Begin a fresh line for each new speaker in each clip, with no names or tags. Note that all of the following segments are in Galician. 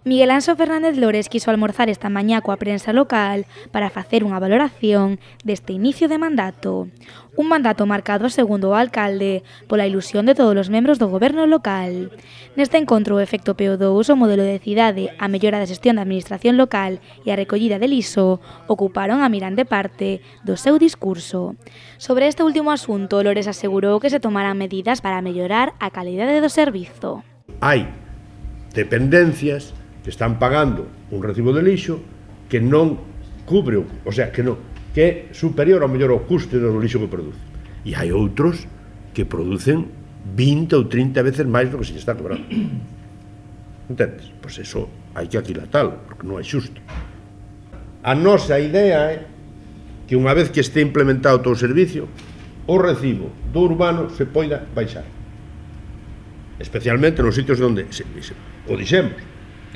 Miguel Anxo Fernández Lores quiso almorzar esta mañá coa prensa local para facer unha valoración deste inicio de mandato. Un mandato marcado, segundo o alcalde, pola ilusión de todos os membros do goberno local. Neste encontro, o efecto PO2, o modelo de cidade, a mellora da xestión da administración local e a recollida del ISO ocuparon a mirande parte do seu discurso. Sobre este último asunto, Lores asegurou que se tomarán medidas para mellorar a calidade do servizo.
Hai dependencias que están pagando un recibo de lixo que non cubre, o sea, que é superior ao mellor ao custe do lixo que produce. E hai outros que producen 20 ou 30 veces máis do que se lle está cobrando. Entendes? Pois eso hai que aquilatalo, porque non é xusto. A nosa idea é que unha vez que este implementado todo o servicio, o recibo do urbano se poida baixar. Especialmente nos sitios onde o dixemos,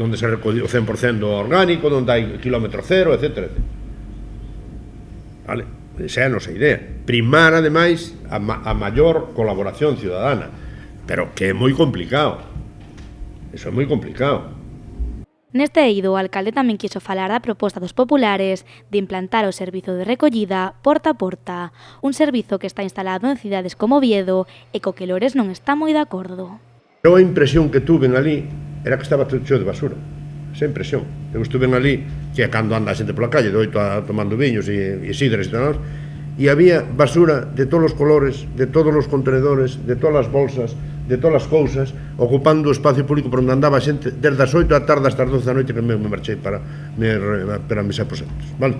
onde se recolle o 100% do orgánico, onde hai kilómetro cero, etc. Vale? Esa é a nosa idea. Primar, ademais, a maior colaboración ciudadana. Pero que é moi complicado. Eso é moi complicado.
Neste eido, o alcalde tamén quiso falar da proposta dos populares de implantar o servizo de recollida porta a porta, un servizo que está instalado en cidades como Oviedo e co que Lores non está moi de acordo.
Eu a impresión que tuven ali era que estaba todo cheo de basura. Esa impresión. Eu estuve ali, que é cando anda a xente pola calle, doito tomando viños e sidres e tal, e había basura de todos os colores, de todos os contenedores, de todas as bolsas, de todas as cousas, ocupando o espacio público por onde andaba a xente desde as 8 da tarde hasta as 12 da noite que me marchei para mis aposentos. Vale?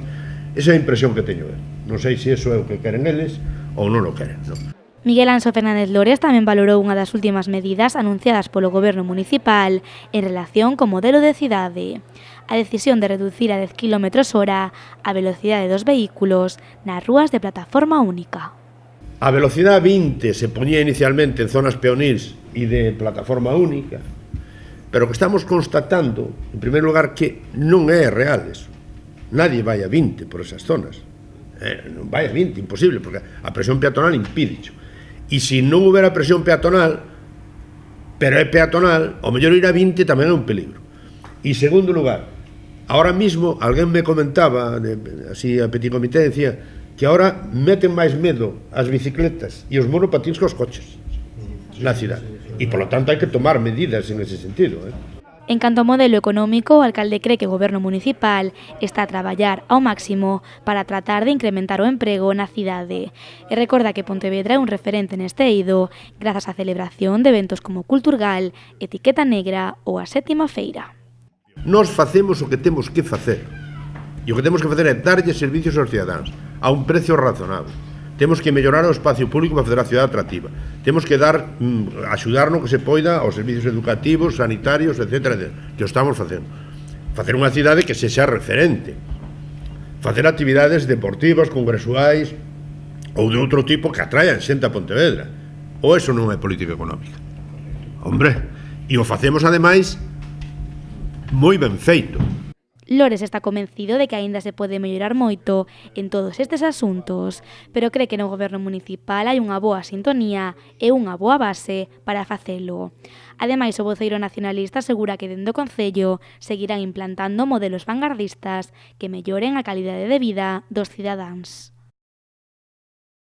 Esa é a impresión que teño. Non sei se iso é o que queren eles ou non o queren, non?
Miguel Anxo Fernández Lores tamén valorou unha das últimas medidas anunciadas polo goberno municipal en relación co modelo de cidade. A decisión de reducir a 10 km/h a velocidade dos vehículos nas rúas de plataforma única.
A velocidade 20 se poñía inicialmente en zonas peonís e de plataforma única, pero que estamos constatando, en primeiro lugar, que non é real eso. Nadie vai a 20 por esas zonas. Non vai a 20, imposible, porque a presión peatonal impide. E se non houbera presión peatonal, pero é peatonal, o mellor ir a 20 tamén é un peligro. E segundo lugar, ahora mismo, alguén me comentaba, así a petit comité, decía que ahora meten máis medo as bicicletas e os monopatins que os coches na cidade. E, polo tanto, hai que tomar medidas en ese sentido.
En canto ao modelo económico, o alcalde cree que o goberno municipal está a traballar ao máximo para tratar de incrementar o emprego na cidade. E recorda que Pontevedra é un referente neste eido grazas á celebración de eventos como Culturgal, Etiqueta Negra ou a Sétima Feira.
Nós facemos o que temos que facer. E o que temos que facer é darlle servicios aos cidadáns a un precio razonable. Temos que mellorar o espacio público para facer a cidade atractiva. Temos que axudar no que se poida aos servicios educativos, sanitarios, etc. Que o estamos facendo. Facer unha cidade que sexa referente. Facer actividades deportivas, congresuais ou de outro tipo que atraian xente a Pontevedra. Ou eso non é política económica? Hombre, e o facemos ademais moi ben feito.
Lores está convencido de que aínda se pode mellorar moito en todos estes asuntos, pero cree que no goberno municipal hai unha boa sintonía e unha boa base para facelo. Ademais, o voceiro nacionalista asegura que dende o Concello seguirán implantando modelos vanguardistas que melloren a calidade de vida dos cidadáns.